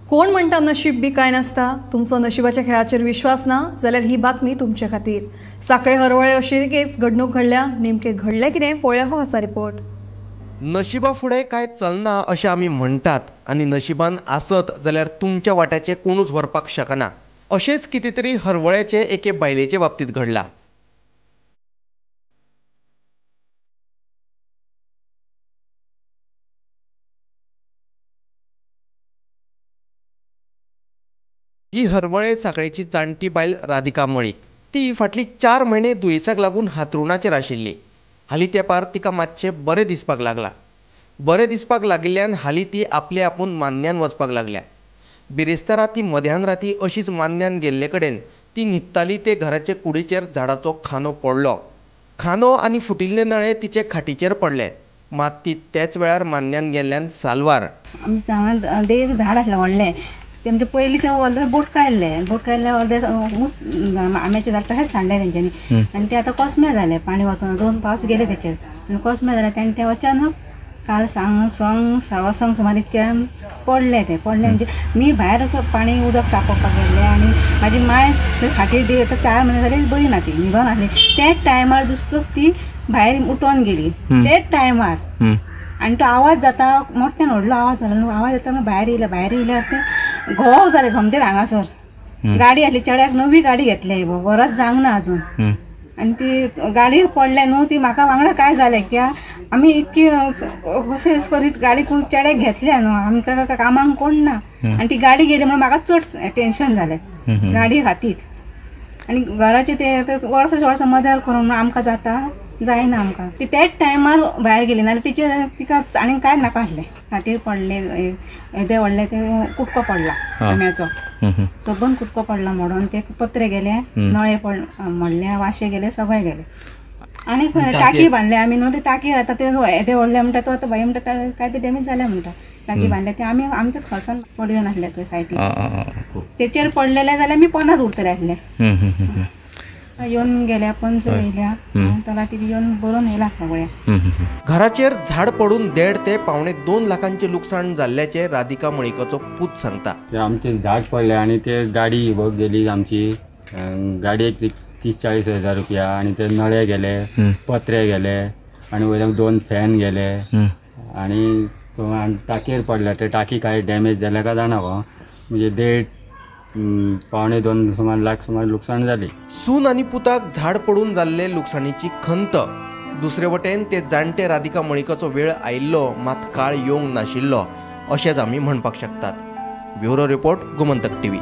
कोण म्हणता नशीब बी काय नसता, तुमचो नशिबाच्या खेळाचेर विश्वास ना जाल्यार ही बातमी तुमचे खातीर। साखळे हरवळे अशी केस घडणूक घडल्या, नेमके घडले कितें पळया हो असा रिपोर्ट। नशिबा फुडें कांय चलना अशें आमी म्हणटात आनी नशिबान आसत जाल्यार तुमच्या वाट्याचें कोणूच व्हरपाक शकना। अशेंच कितें तरी हरवळ्याचे एके बायलेचे बाबतींत घडलां। ही हरवळे साखळेची जाणटी बायल राधिका मळी। ती फाटली 4 म्हयने दुयेसाक लागून हांतरुणाचेर आशिल्ली। हालीं तेंपार तिका मातशें बरें दिसपाक लागलां। बरें दिसपाक लागिल्ल्यान हालीं ती आपले आपूण मान्न्यान वचपाक लागल्या। बिरेस्तारा ती मध्यान राती अशीच मान्न्यान गेल्ले कडेन ती न्हिदताली ते घराचे कुडीचेर झाडाचो खांदो पडलो। खांदो आनी फुटिल्ले नळे तिचे खाटीचेर पडले, मात ती तेच वेळार मान्न्यान गेल्ल्यान साल्वार। आमच्या एक झाड आसलें व्हडलें, ते म्हणजे पयलीं ते अर्दे बोट काडले अर्दे आंब्याचे झाड तशेंच सांडले तेंच्यांनी आनी ते आतां कोसमे जाले। पाणी वचून 2 पावस गेले तेचेर आनी कोसमे जाले। तेन्ना ते अचानक काल संक 6 सुमार इतक्यान पडले म्हणजे मी भायर पाणी उदक तापोवपाक गेल्ले आनी म्हाजी माय खाटीर आतां 4 म्हयने जाली बरी ना, ती न्हिदोन आसली। त्याच टायमार जुस्तूक ती भायर उठोन गेली तेच टायमार आनी तो आवाज जाता मोठ्यान व्हडलो आवाज जालो। आवाज येता भायर येयल्यार ते घोव जाले सोमतेच हांगासर। गाडी आसली चेड्याक, नवी गाडी घेतली, वरस जावंक ना अजून। आनी ती गाडयेर पडले न्हू, ती म्हाका वांगडा काय जालें कित्याक आमी इतकी अशें करीत गाडी कोण चेड्याक घेतल्या न्हू, आमकां कामाक कोण ना आनी ती गाडी गेली म्हणून म्हाका चड टेन्शन जालें गाडी खातीर। आनी घराचे ते वर्सा मदर करून आमकां जाता जायना आमकां। ती तेच टायमार भायर गेली नाल्यार तिका आनी कांय नाका आसलें। फाटीर पडले येदे व्हडले ते कुटको पडला आंब्याचो, सबंद कुटको पडला मोडोन। ते पत्रे गेले, नळे मोडले, वाशे गेले, सगळे गेले। आनी टाकी बांदले आमी न्हू, ते टाकी आतां ते येदे व्हडले म्हणटा तो आतां भाई म्हणटा काय ते डॅमेज जाले म्हणटा। टाकी बांदले ते आमी आमच्या खर्चान पडयो नासले थंय सायटीक, तेचेर पडलेले जाल्यार आमी पोंदांत उरतले आसले। येवन गेल्या पंच येयल्या, तलाटी येवन बरोवन येयला सगळ्या। घराचेर झाड पडून 1.5 ते 2.25 लाखांचे लुकसाण जाल्ल्याचे राधिका मळीकाचो पूत सांगता। आमचे झाड पडले आनी ते गाडी गेली आमची, गाडयेक 30-40 हजार रुपया आनी ते नळे गेले, पत्रे गेले आनी वयल्यान 2 फॅन गेले आनी टाकयेर पडले। ते टाकी काय डॅमेज जाल्या काय जाणा, म्हणजे 1.5-2.25 लाख सुमार लुकसाण जाली। सून आनी पुताक झाड पडून जाल्ले लुकसाणीची खंत, दुसरे वटेन ते जाणटे राधिका मळीकाचो वेळ आयिल्लो मात काळ येवंक नाशिल्लो अशेंच आमी म्हणपाक शकतात। Bureau report, Gomantak TV.